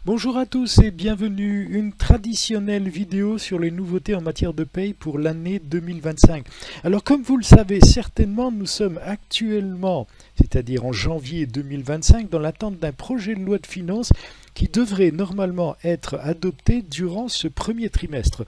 Bonjour à tous et bienvenue, une traditionnelle vidéo sur les nouveautés en matière de paye pour l'année 2025. Alors comme vous le savez certainement, nous sommes actuellement, c'est-à-dire en janvier 2025, dans l'attente d'un projet de loi de finances qui devrait normalement être adopté durant ce premier trimestre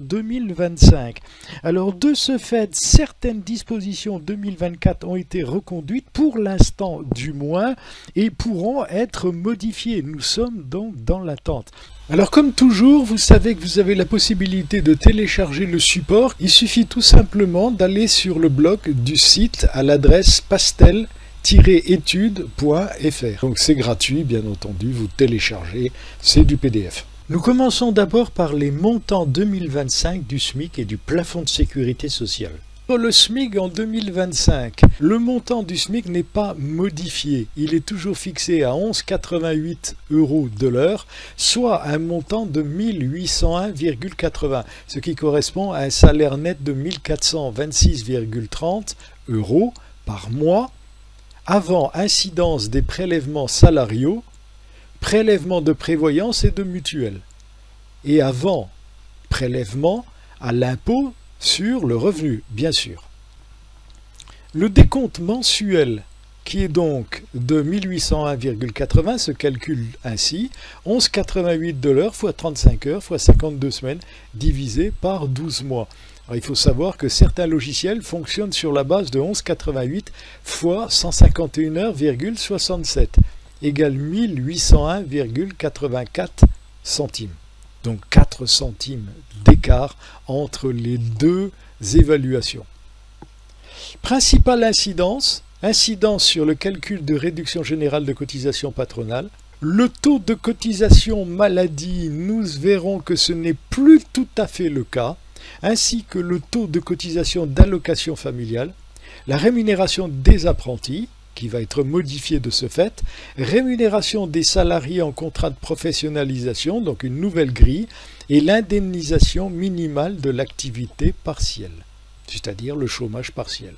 2025. Alors de ce fait, certaines dispositions 2024 ont été reconduites pour l'instant du moins et pourront être modifiées. Nous sommes donc dans l'attente. Alors comme toujours, vous savez que vous avez la possibilité de télécharger le support. Il suffit tout simplement d'aller sur le blog du site à l'adresse pastel-études.fr. Donc c'est gratuit, bien entendu, vous téléchargez, c'est du PDF. Nous commençons d'abord par les montants 2025 du SMIC et du plafond de sécurité sociale. Pour le SMIC en 2025, le montant du SMIC n'est pas modifié. Il est toujours fixé à 11,88 € de l'heure, soit un montant de 1801,80, ce qui correspond à un salaire net de 1426,30 € par mois, avant incidence des prélèvements salariaux, prélèvement de prévoyance et de mutuelle, et avant prélèvement à l'impôt sur le revenu, bien sûr. Le décompte mensuel, qui est donc de 1801,80, se calcule ainsi: 11,88 de l'heure fois 35 heures fois 52 semaines divisé par 12 mois. Alors, il faut savoir que certains logiciels fonctionnent sur la base de 11,88 fois 151,67 égale 1801,84 centimes. Donc 4 centimes d'écart entre les deux évaluations. Principale incidence sur le calcul de réduction générale de cotisation patronale. Le taux de cotisation maladie, nous verrons que ce n'est plus tout à fait le cas, ainsi que le taux de cotisation d'allocation familiale, la rémunération des apprentis, qui va être modifié de ce fait, rémunération des salariés en contrat de professionnalisation, donc une nouvelle grille, et l'indemnisation minimale de l'activité partielle, c'est-à-dire le chômage partiel.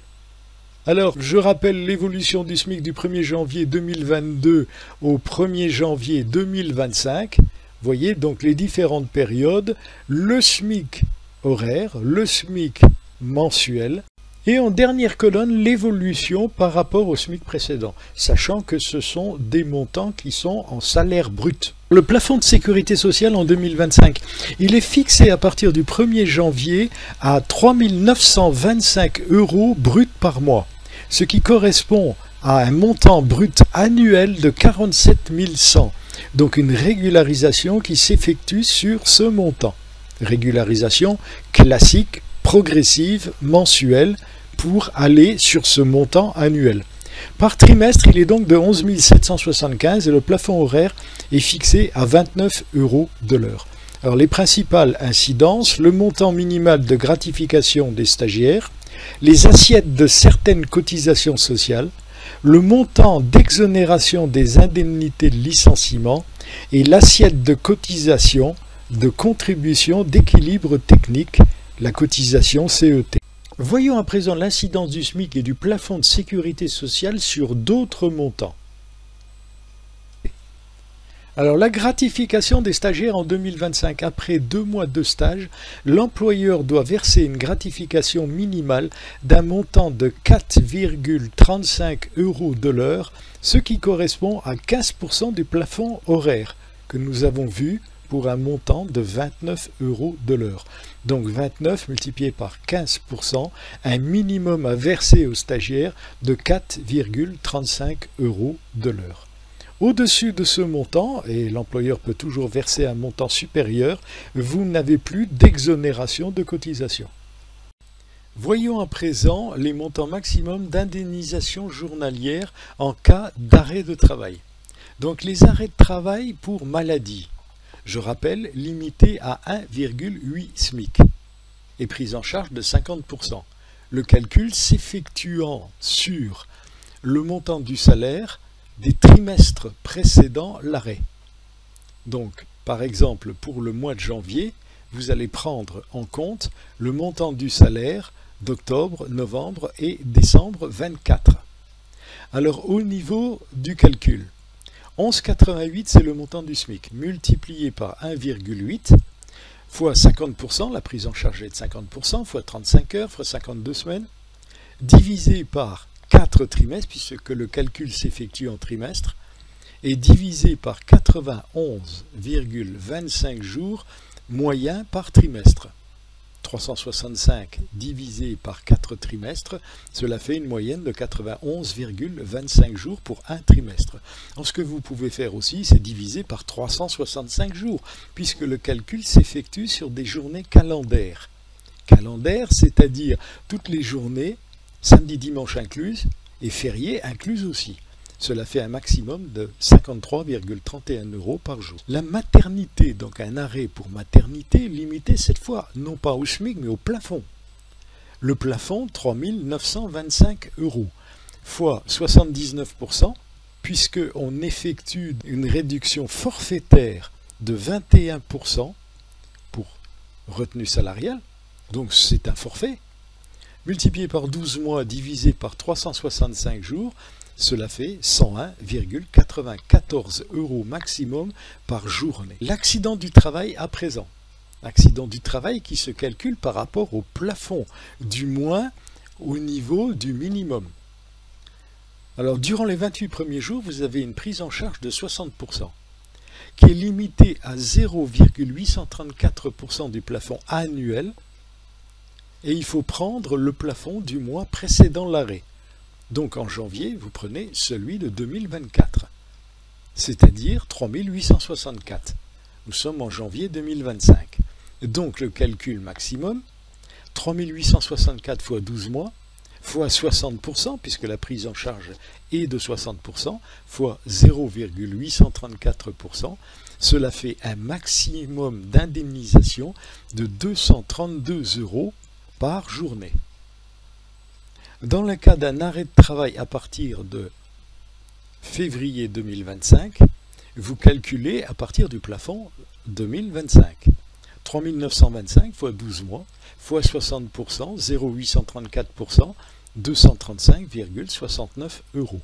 Alors, je rappelle l'évolution du SMIC du 1er janvier 2022 au 1er janvier 2025. Vous voyez donc les différentes périodes, le SMIC horaire, le SMIC mensuel, et en dernière colonne, l'évolution par rapport au SMIC précédent, sachant que ce sont des montants qui sont en salaire brut. Le plafond de sécurité sociale en 2025, il est fixé à partir du 1er janvier à 3 925 € brut par mois, ce qui correspond à un montant brut annuel de 47 100, donc une régularisation qui s'effectue sur ce montant. Régularisation classique, progressive, mensuelle, pour aller sur ce montant annuel. Par trimestre, il est donc de 11 775 et le plafond horaire est fixé à 29 € de l'heure. Alors les principales incidences, le montant minimal de gratification des stagiaires, les assiettes de certaines cotisations sociales, le montant d'exonération des indemnités de licenciement et l'assiette de cotisation de contribution d'équilibre technique, la cotisation CET. Voyons à présent l'incidence du SMIC et du plafond de sécurité sociale sur d'autres montants. Alors la gratification des stagiaires en 2025, après 2 mois de stage, l'employeur doit verser une gratification minimale d'un montant de 4,35 € de l'heure, ce qui correspond à 15% du plafond horaire que nous avons vu pour un montant de 29 € de l'heure. Donc 29 multiplié par 15%, un minimum à verser aux stagiaires de 4,35 € de l'heure. Au-dessus de ce montant, et l'employeur peut toujours verser un montant supérieur, vous n'avez plus d'exonération de cotisation. Voyons à présent les montants maximums d'indemnisation journalière en cas d'arrêt de travail. Donc les arrêts de travail pour maladie, je rappelle, limité à 1,8 SMIC et prise en charge de 50%. Le calcul s'effectuant sur le montant du salaire des trimestres précédant l'arrêt. Donc, par exemple, pour le mois de janvier, vous allez prendre en compte le montant du salaire d'octobre, novembre et décembre 24. Alors, au niveau du calcul, 11,88 c'est le montant du SMIC, multiplié par 1,8 fois 50%, la prise en charge est de 50%, fois 35 heures, fois 52 semaines, divisé par 4 trimestres, puisque le calcul s'effectue en trimestre, et divisé par 91,25 jours moyens par trimestre. 365 divisé par 4 trimestres, cela fait une moyenne de 91,25 jours pour un trimestre. Alors, ce que vous pouvez faire aussi, c'est diviser par 365 jours, puisque le calcul s'effectue sur des journées calendaires. Calendaire, c'est-à-dire toutes les journées, samedi, dimanche incluses, et fériés inclus aussi. Cela fait un maximum de 53,31 € par jour. La maternité, donc un arrêt pour maternité, limité cette fois non pas au SMIC mais au plafond. Le plafond, 3 925 €, fois 79%, puisqu'on effectue une réduction forfaitaire de 21% pour retenue salariale, donc c'est un forfait, multiplié par 12 mois divisé par 365 jours, cela fait 101,94 € maximum par journée. L'accident du travail à présent. L'accident du travail qui se calcule par rapport au plafond, du moins au niveau du minimum. Alors, durant les 28 premiers jours, vous avez une prise en charge de 60%, qui est limitée à 0,834% du plafond annuel, et il faut prendre le plafond du mois précédant l'arrêt. Donc en janvier, vous prenez celui de 2024, c'est-à-dire 3864. Nous sommes en janvier 2025. Donc le calcul maximum, 3864 fois 12 mois, fois 60%, puisque la prise en charge est de 60%, fois 0,834%, cela fait un maximum d'indemnisation de 232 € par journée. Dans le cas d'un arrêt de travail à partir de février 2025, vous calculez à partir du plafond 2025. 3 925 fois 12 mois, fois 60%, 0,834%, 235,69 €.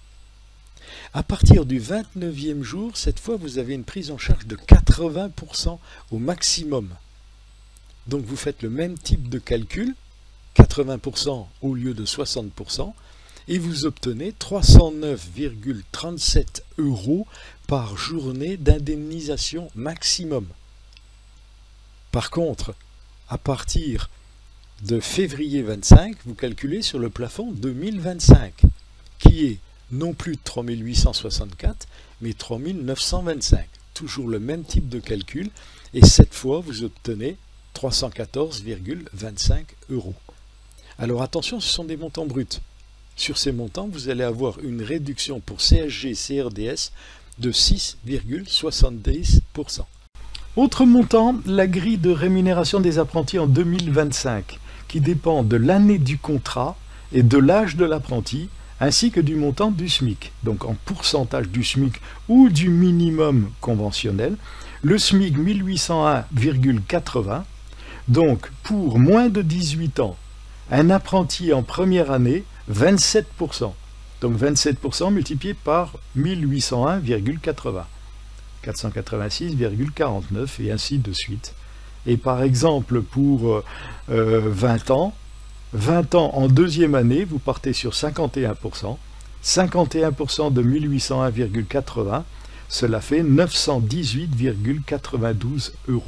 À partir du 29e jour, cette fois, vous avez une prise en charge de 80% au maximum. Donc vous faites le même type de calcul, 80% au lieu de 60%, et vous obtenez 309,37 € par journée d'indemnisation maximum. Par contre, à partir de février 25, vous calculez sur le plafond 2025, qui est non plus de 3864, mais 3925. Toujours le même type de calcul, et cette fois, vous obtenez 314,25 €. Alors attention, ce sont des montants bruts. Sur ces montants, vous allez avoir une réduction pour CSG, CRDS de 6,70%. Autre montant, la grille de rémunération des apprentis en 2025, qui dépend de l'année du contrat et de l'âge de l'apprenti, ainsi que du montant du SMIC, donc en pourcentage du SMIC ou du minimum conventionnel. Le SMIC 1801,80, donc pour moins de 18 ans, un apprenti en première année, 27%. Donc 27% multiplié par 1801,80. 486,49 et ainsi de suite. Et par exemple, pour 20 ans en deuxième année, vous partez sur 51%. 51% de 1801,80, cela fait 918,92 €.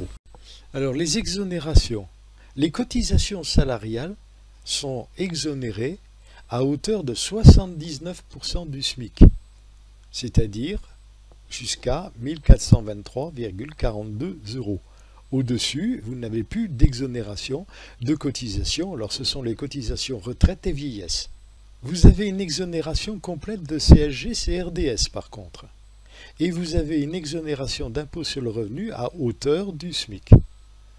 Alors les exonérations. Les cotisations salariales sont exonérées à hauteur de 79% du SMIC, c'est-à-dire jusqu'à 1423,42 €. Au-dessus, vous n'avez plus d'exonération de cotisations, alors ce sont les cotisations retraite et vieillesse. Vous avez une exonération complète de CSG, CRDS par contre, et vous avez une exonération d'impôt sur le revenu à hauteur du SMIC.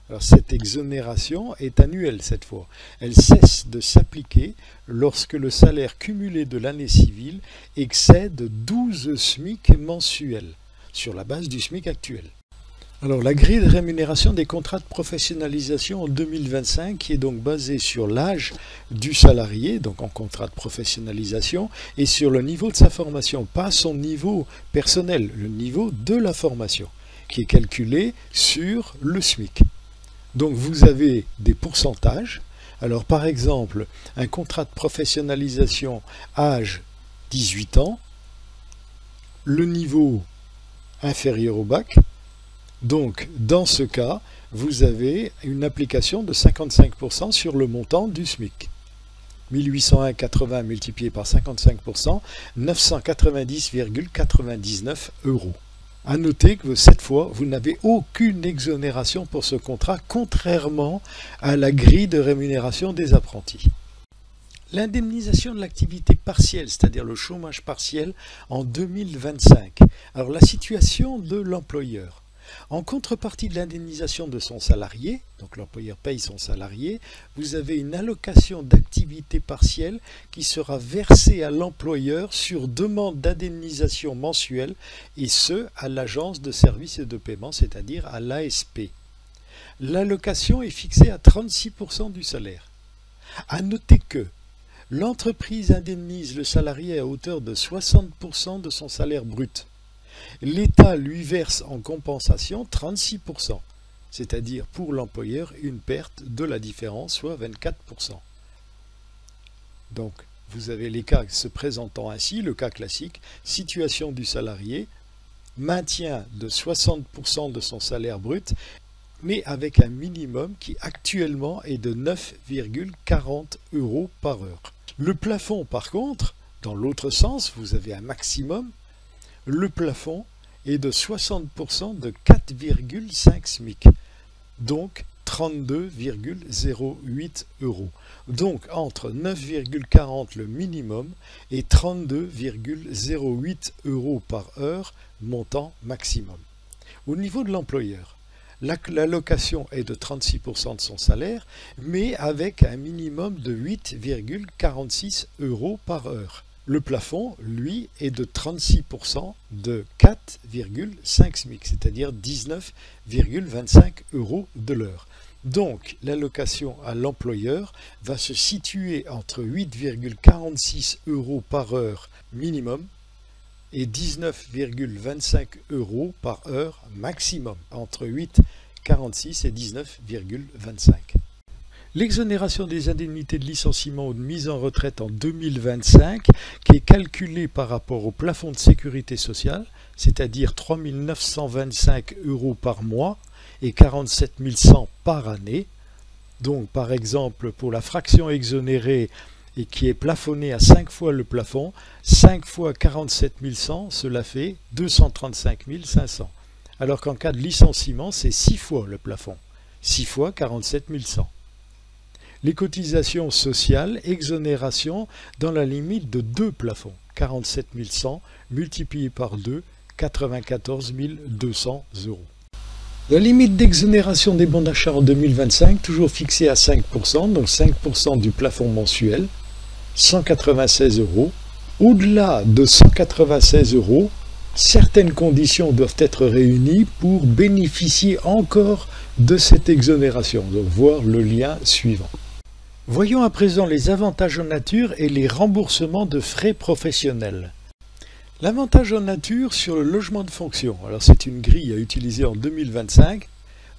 Alors cette exonération est annuelle cette fois. Elle cesse de s'appliquer lorsque le salaire cumulé de l'année civile excède 12 SMIC mensuels, sur la base du SMIC actuel. Alors la grille de rémunération des contrats de professionnalisation en 2025 qui est donc basée sur l'âge du salarié, donc en contrat de professionnalisation, et sur le niveau de sa formation, pas son niveau personnel, le niveau de la formation, qui est calculé sur le SMIC. Donc vous avez des pourcentages. Alors par exemple, un contrat de professionnalisation âge 18 ans, le niveau inférieur au bac. Donc, dans ce cas, vous avez une application de 55% sur le montant du SMIC. 1801,80 multiplié par 55%, 990,99 €. À noter que cette fois, vous n'avez aucune exonération pour ce contrat, contrairement à la grille de rémunération des apprentis. L'indemnisation de l'activité partielle, c'est-à-dire le chômage partiel en 2025. Alors, la situation de l'employeur. En contrepartie de l'indemnisation de son salarié, donc l'employeur paye son salarié, vous avez une allocation d'activité partielle qui sera versée à l'employeur sur demande d'indemnisation mensuelle, et ce, à l'agence de services et de paiement, c'est-à-dire à l'ASP. L'allocation est fixée à 36% du salaire. À noter que l'entreprise indemnise le salarié à hauteur de 60% de son salaire brut. L'État lui verse en compensation 36%, c'est-à-dire pour l'employeur une perte de la différence, soit 24%. Donc, vous avez les cas se présentant ainsi, le cas classique, situation du salarié, maintien de 60% de son salaire brut, mais avec un minimum qui actuellement est de 9,40 € par heure. Le plafond, par contre, dans l'autre sens, vous avez un maximum. Le plafond est de 60% de 4,5 SMIC, donc 32,08 €. Donc entre 9,40 le minimum et 32,08 € par heure, montant maximum. Au niveau de l'employeur, l'allocation est de 36% de son salaire, mais avec un minimum de 8,46 € par heure. Le plafond, lui, est de 36% de 4,5 SMIC, c'est-à-dire 19,25 € de l'heure. Donc, l'allocation à l'employeur va se situer entre 8,46 € par heure minimum et 19,25 € par heure maximum, entre 8,46 et 19,25. L'exonération des indemnités de licenciement ou de mise en retraite en 2025, qui est calculée par rapport au plafond de sécurité sociale, c'est-à-dire 3 925 € par mois et 47 100 par année. Donc, par exemple, pour la fraction exonérée et qui est plafonnée à 5 fois le plafond, 5 fois 47 100, cela fait 235 500. Alors qu'en cas de licenciement, c'est 6 fois le plafond, 6 fois 47 100. Les cotisations sociales, exonération dans la limite de 2 plafonds, 47 100 multiplié par 2, 94 200 €. La limite d'exonération des bons d'achat en 2025, toujours fixée à 5%, donc 5% du plafond mensuel, 196 €. Au-delà de 196 €, certaines conditions doivent être réunies pour bénéficier encore de cette exonération. Donc, voir le lien suivant. Voyons à présent les avantages en nature et les remboursements de frais professionnels. L'avantage en nature sur le logement de fonction. Alors c'est une grille à utiliser en 2025.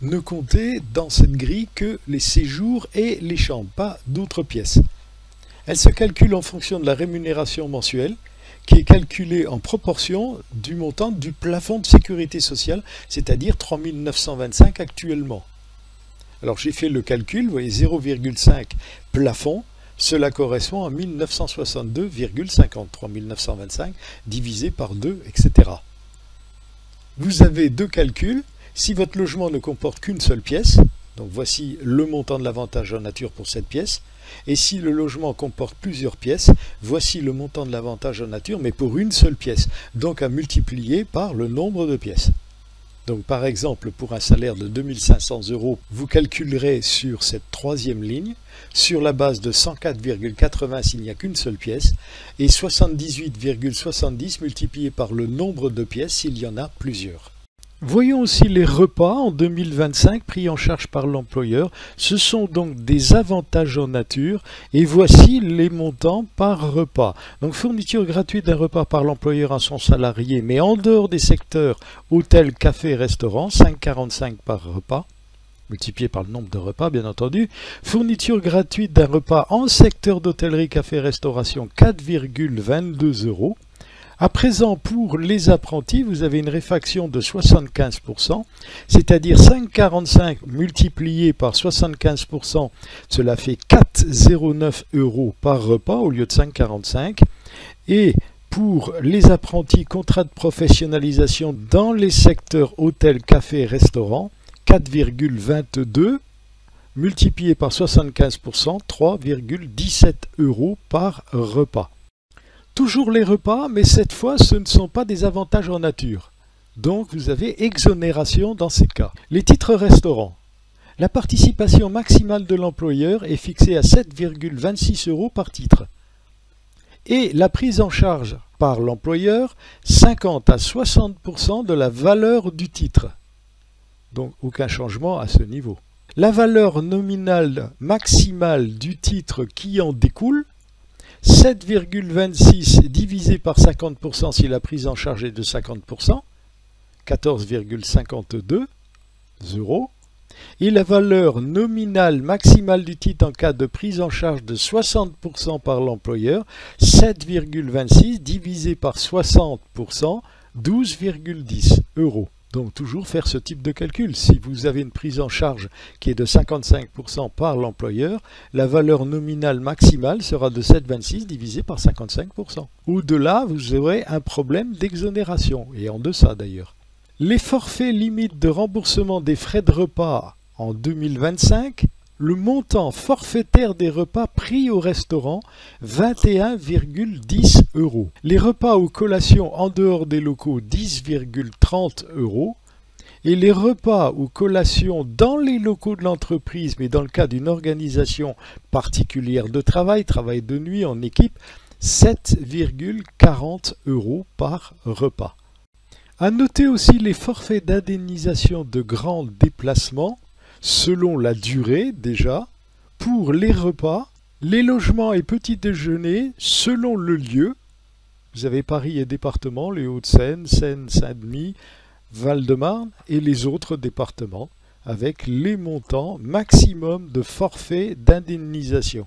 Ne comptez dans cette grille que les séjours et les chambres, pas d'autres pièces. Elle se calcule en fonction de la rémunération mensuelle, qui est calculée en proportion du montant du plafond de sécurité sociale, c'est-à-dire 3 925 actuellement. Alors j'ai fait le calcul, vous voyez 0,5 plafond, cela correspond à 1962,50, 3 925 divisé par 2, etc. Vous avez deux calculs. Si votre logement ne comporte qu'une seule pièce, donc voici le montant de l'avantage en nature pour cette pièce, et si le logement comporte plusieurs pièces, voici le montant de l'avantage en nature, mais pour une seule pièce, donc à multiplier par le nombre de pièces. Donc par exemple, pour un salaire de 2500 €, vous calculerez sur cette troisième ligne, sur la base de 104,80 s'il n'y a qu'une seule pièce, et 78,70 multiplié par le nombre de pièces s'il y en a plusieurs. Voyons aussi les repas en 2025 pris en charge par l'employeur. Ce sont donc des avantages en nature et voici les montants par repas. Donc fourniture gratuite d'un repas par l'employeur à son salarié, mais en dehors des secteurs hôtel, café, restaurant, 5,45 par repas, multiplié par le nombre de repas bien entendu. Fourniture gratuite d'un repas en secteur d'hôtellerie, café, restauration, 4,22 €. À présent, pour les apprentis, vous avez une réfaction de 75%, c'est-à-dire 5,45 multiplié par 75%, cela fait 4,09 € par repas au lieu de 5,45. Et pour les apprentis, contrat de professionnalisation dans les secteurs hôtel, café et restaurant, 4,22 multiplié par 75%, 3,17 € par repas. Toujours les repas, mais cette fois, ce ne sont pas des avantages en nature. Donc, vous avez exonération dans ces cas. Les titres restaurants. La participation maximale de l'employeur est fixée à 7,26 € par titre. Et la prise en charge par l'employeur, 50 à 60% de la valeur du titre. Donc, aucun changement à ce niveau. La valeur nominale maximale du titre qui en découle, 7,26 divisé par 50% si la prise en charge est de 50%, 14,52 €. Et la valeur nominale maximale du titre en cas de prise en charge de 60% par l'employeur, 7,26 divisé par 60%, 12,10 €. Donc toujours faire ce type de calcul. Si vous avez une prise en charge qui est de 55% par l'employeur, la valeur nominale maximale sera de 7,26 divisé par 55%. Au-delà, vous aurez un problème d'exonération, et en deçà d'ailleurs. Les forfaits limites de remboursement des frais de repas en 2025, le montant forfaitaire des repas pris au restaurant, 21,10 €. Les repas ou collations en dehors des locaux, 10,30 €. Et les repas ou collations dans les locaux de l'entreprise, mais dans le cas d'une organisation particulière de travail, travail de nuit en équipe, 7,40 € par repas. À noter aussi les forfaits d'indemnisation de grands déplacements, selon la durée déjà, pour les repas, les logements et petits déjeuners selon le lieu. Vous avez Paris et départements, les Hauts-de-Seine, Seine, Saint-Denis, Val-de-Marne et les autres départements, avec les montants maximum de forfaits d'indemnisation.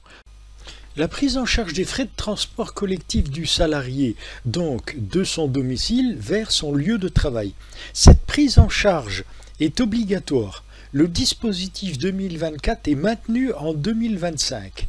La prise en charge des frais de transport collectif du salarié, donc de son domicile vers son lieu de travail. Cette prise en charge est obligatoire. Le dispositif 2024 est maintenu en 2025,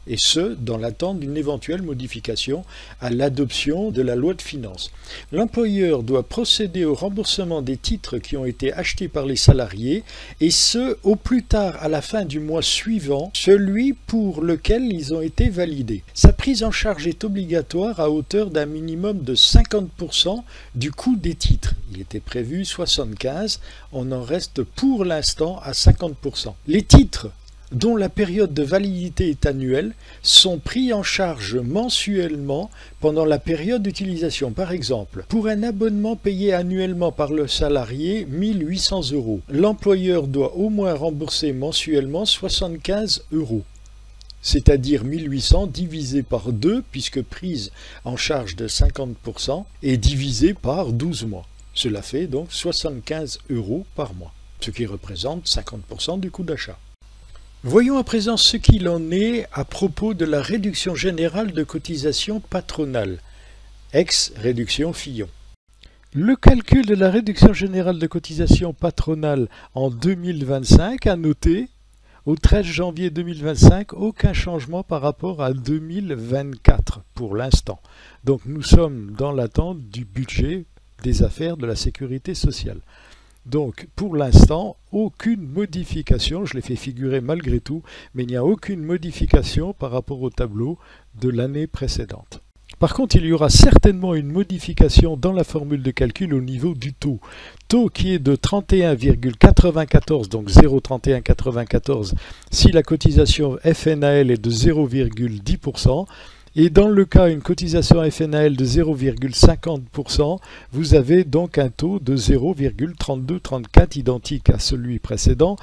et ce, dans l'attente d'une éventuelle modification à l'adoption de la loi de finances. L'employeur doit procéder au remboursement des titres qui ont été achetés par les salariés, et ce, au plus tard à la fin du mois suivant, celui pour lequel ils ont été validés. Sa prise en charge est obligatoire à hauteur d'un minimum de 50% du coût des titres. Il était prévu 75%, on en reste pour l'instant à 50%. Les titres dont la période de validité est annuelle, sont pris en charge mensuellement pendant la période d'utilisation. Par exemple, pour un abonnement payé annuellement par le salarié, 1 800 €. L'employeur doit au moins rembourser mensuellement 75 €. C'est-à-dire 1 800 divisé par 2, puisque prise en charge de 50%, et divisé par 12 mois. Cela fait donc 75 € par mois, ce qui représente 50% du coût d'achat. Voyons à présent ce qu'il en est à propos de la réduction générale de cotisation patronale, ex-réduction Fillon. Le calcul de la réduction générale de cotisation patronale en 2025 a noté, au 13 janvier 2025, aucun changement par rapport à 2024 pour l'instant. Donc nous sommes dans l'attente du budget des affaires de la sécurité sociale. Donc, pour l'instant, aucune modification, je l'ai fait figurer malgré tout, mais il n'y a aucune modification par rapport au tableau de l'année précédente. Par contre, il y aura certainement une modification dans la formule de calcul au niveau du taux. Taux qui est de 31,94, donc 0,3194, si la cotisation FNAL est de 0,10%, Et dans le cas une cotisation FNAL de 0,50%, vous avez donc un taux de 0,3234 identique à celui précédent.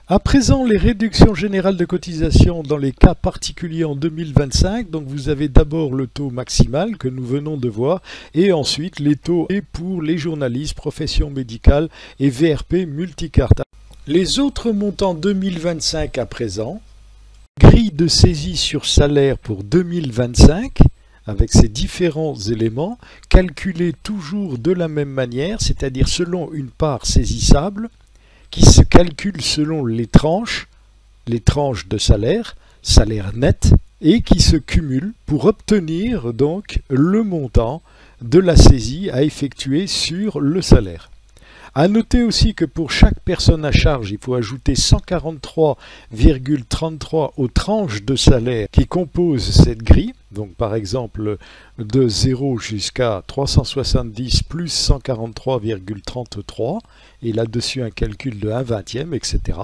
À présent, les réductions générales de cotisation dans les cas particuliers en 2025. Donc vous avez d'abord le taux maximal que nous venons de voir et ensuite les taux pour les journalistes, professions médicales et VRP multicarte. Les autres montants 2025 à présent, grille de saisie sur salaire pour 2025 avec ces différents éléments, calculés toujours de la même manière, c'est-à-dire selon une part saisissable, qui se calcule selon les tranches de salaire, salaire net, et qui se cumulent pour obtenir donc le montant de la saisie à effectuer sur le salaire. À noter aussi que pour chaque personne à charge, il faut ajouter 143,33 aux tranches de salaire qui composent cette grille. Donc par exemple de 0 jusqu'à 370 plus 143,33 et là-dessus un calcul de 1/20, etc.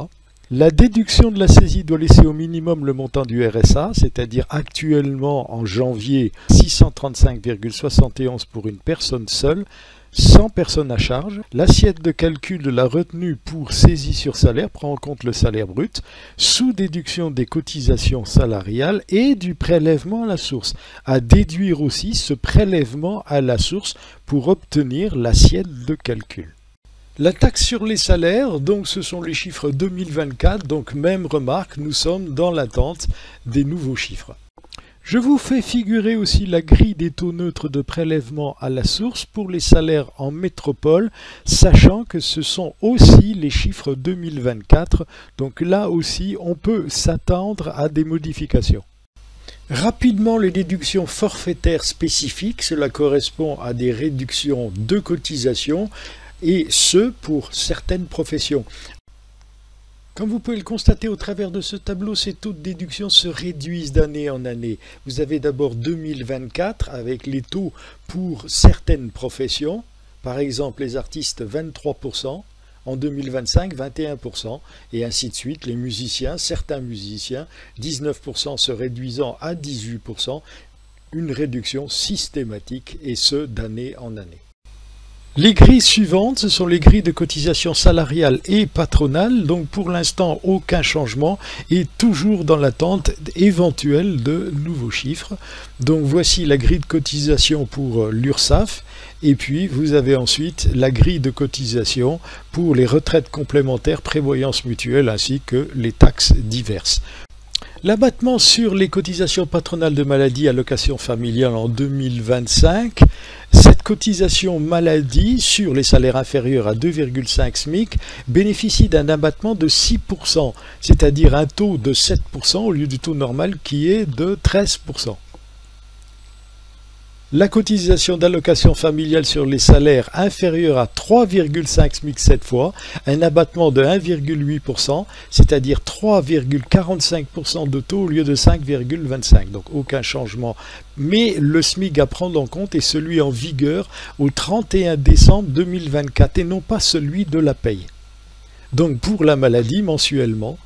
La déduction de la saisie doit laisser au minimum le montant du RSA, c'est-à-dire actuellement en janvier 635,71 pour une personne seule, sans personne à charge. L'assiette de calcul de la retenue pour saisie sur salaire prend en compte le salaire brut, sous déduction des cotisations salariales et du prélèvement à la source. À déduire aussi ce prélèvement à la source pour obtenir l'assiette de calcul. La taxe sur les salaires, donc ce sont les chiffres 2024, donc même remarque, nous sommes dans l'attente des nouveaux chiffres. Je vous fais figurer aussi la grille des taux neutres de prélèvement à la source pour les salaires en métropole, sachant que ce sont aussi les chiffres 2024, donc là aussi on peut s'attendre à des modifications. Rapidement, les déductions forfaitaires spécifiques, cela correspond à des réductions de cotisation, et ce pour certaines professions. Comme vous pouvez le constater au travers de ce tableau, ces taux de déduction se réduisent d'année en année. Vous avez d'abord 2024 avec les taux pour certaines professions, par exemple les artistes 23%, en 2025 21%, et ainsi de suite. Les musiciens, certains musiciens, 19% se réduisant à 18%, une réduction systématique et ce d'année en année. Les grilles suivantes, ce sont les grilles de cotisation salariale et patronale, donc pour l'instant aucun changement et toujours dans l'attente éventuelle de nouveaux chiffres. Donc voici la grille de cotisation pour l'URSSAF et puis vous avez ensuite la grille de cotisation pour les retraites complémentaires, prévoyance mutuelle ainsi que les taxes diverses. L'abattement sur les cotisations patronales de maladie allocation familiale en 2025, cette cotisation maladie sur les salaires inférieurs à 2,5 SMIC bénéficie d'un abattement de 6%, c'est-à-dire un taux de 7% au lieu du taux normal qui est de 13%. La cotisation d'allocation familiale sur les salaires inférieurs à 3,5 SMIC cette fois, un abattement de 1,8%, c'est-à-dire 3,45% de taux au lieu de 5,25%. Donc aucun changement. Mais le SMIC à prendre en compte est celui en vigueur au 31 décembre 2024 et non pas celui de la paye. Donc pour la maladie mensuellement,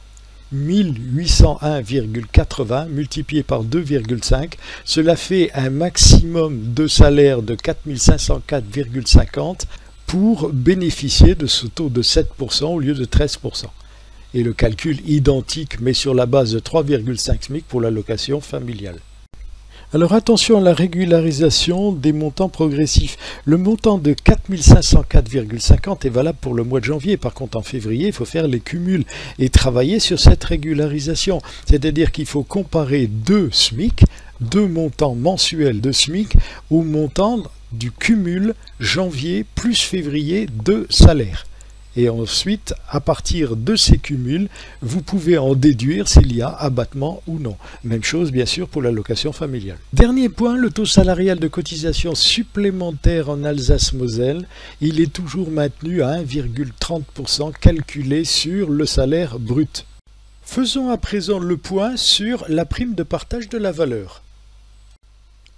1801,80 multiplié par 2,5, cela fait un maximum de salaire de 4504,50 pour bénéficier de ce taux de 7% au lieu de 13%. Et le calcul identique mais sur la base de 3,5 SMIC pour l'allocation familiale. Alors attention à la régularisation des montants progressifs. Le montant de 4504,50 est valable pour le mois de janvier. Par contre en février, il faut faire les cumuls et travailler sur cette régularisation. C'est-à-dire qu'il faut comparer deux SMIC, deux montants mensuels de SMIC au montant du cumul janvier plus février de salaire. Et ensuite, à partir de ces cumuls, vous pouvez en déduire s'il y a abattement ou non. Même chose, bien sûr, pour l'allocation familiale. Dernier point, le taux salarial de cotisation supplémentaire en Alsace-Moselle, il est toujours maintenu à 1,30% calculé sur le salaire brut. Faisons à présent le point sur la prime de partage de la valeur.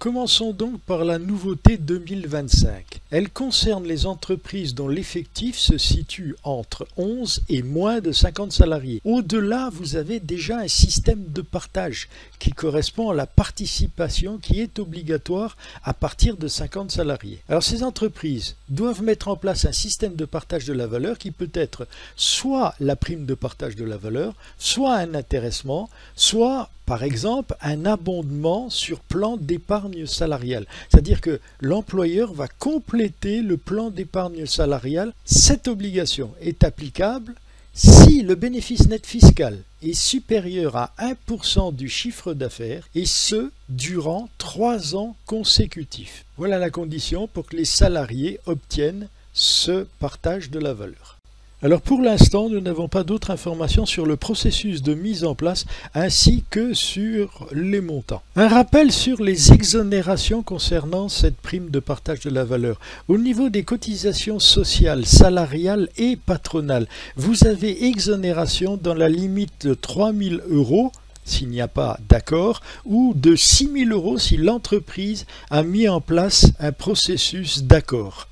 Commençons donc par la nouveauté 2025. Elle concerne les entreprises dont l'effectif se situe entre 11 et moins de 50 salariés. Au-delà, vous avez déjà un système de partage qui correspond à la participation qui est obligatoire à partir de 50 salariés. Alors ces entreprises doivent mettre en place un système de partage de la valeur qui peut être soit la prime de partage de la valeur, soit un intéressement, soit par exemple un abondement sur plan d'épargne salariale. C'est-à-dire que l'employeur va compléter le plan d'épargne salariale. Cette obligation est applicable si le bénéfice net fiscal est supérieur à 1% du chiffre d'affaires et ce, durant 3 ans consécutifs. Voilà la condition pour que les salariés obtiennent ce partage de la valeur. Alors pour l'instant, nous n'avons pas d'autres informations sur le processus de mise en place ainsi que sur les montants. Un rappel sur les exonérations concernant cette prime de partage de la valeur. Au niveau des cotisations sociales, salariales et patronales, vous avez exonération dans la limite de 3 000 € s'il n'y a pas d'accord, ou de 6 000 € si l'entreprise a mis en place un processus d'accord.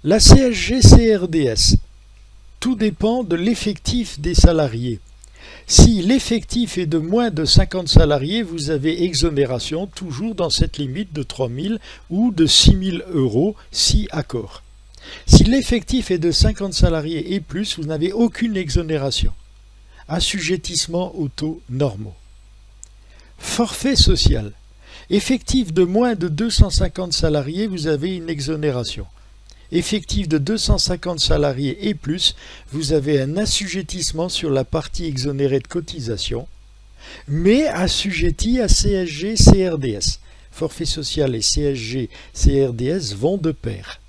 La CSG-CRDS. Tout dépend de l'effectif des salariés. Si l'effectif est de moins de 50 salariés, vous avez exonération toujours dans cette limite de 3 000 ou de 6 000 € si accord. Si l'effectif est de 50 salariés et plus, vous n'avez aucune exonération. Assujettissement aux taux normaux. Forfait social. Effectif de moins de 250 salariés, vous avez une exonération. Effectif de 250 salariés et plus, vous avez un assujettissement sur la partie exonérée de cotisation, mais assujetti à CSG-CRDS. Forfait social et CSG-CRDS vont de pair.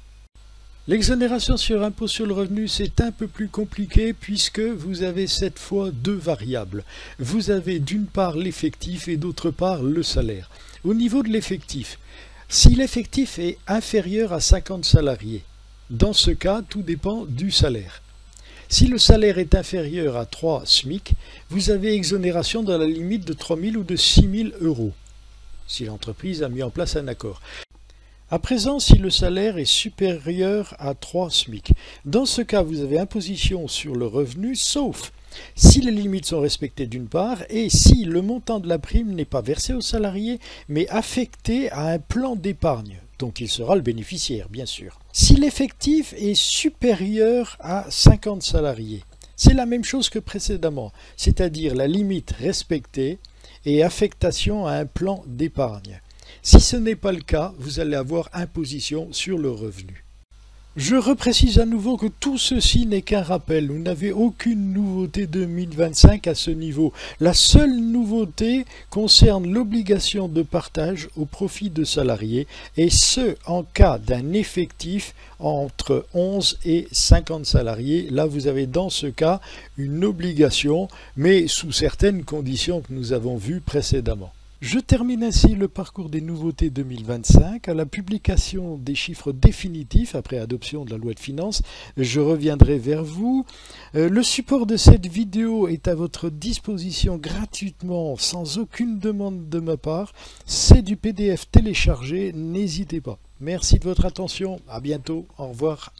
L'exonération sur impôt sur le revenu, c'est un peu plus compliqué puisque vous avez cette fois deux variables. Vous avez d'une part l'effectif et d'autre part le salaire. Au niveau de l'effectif, si l'effectif est inférieur à 50 salariés, dans ce cas, tout dépend du salaire. Si le salaire est inférieur à 3 SMIC, vous avez exonération dans la limite de 3 000 ou de 6 000 €, si l'entreprise a mis en place un accord. À présent, si le salaire est supérieur à 3 SMIC, dans ce cas, vous avez imposition sur le revenu, sauf si les limites sont respectées d'une part, et si le montant de la prime n'est pas versé au salarié, mais affecté à un plan d'épargne, dont il sera le bénéficiaire, bien sûr. Si l'effectif est supérieur à 50 salariés, c'est la même chose que précédemment, c'est-à-dire la limite respectée et affectation à un plan d'épargne. Si ce n'est pas le cas, vous allez avoir imposition sur le revenu. Je reprécise à nouveau que tout ceci n'est qu'un rappel. Vous n'avez aucune nouveauté 2025 à ce niveau. La seule nouveauté concerne l'obligation de partage au profit de salariés, et ce, en cas d'un effectif entre 11 et 50 salariés. Là, vous avez dans ce cas une obligation, mais sous certaines conditions que nous avons vues précédemment. Je termine ainsi le parcours des nouveautés 2025. À la publication des chiffres définitifs après adoption de la loi de finances, je reviendrai vers vous. Le support de cette vidéo est à votre disposition gratuitement, sans aucune demande de ma part. C'est du PDF téléchargé, n'hésitez pas. Merci de votre attention, à bientôt, au revoir.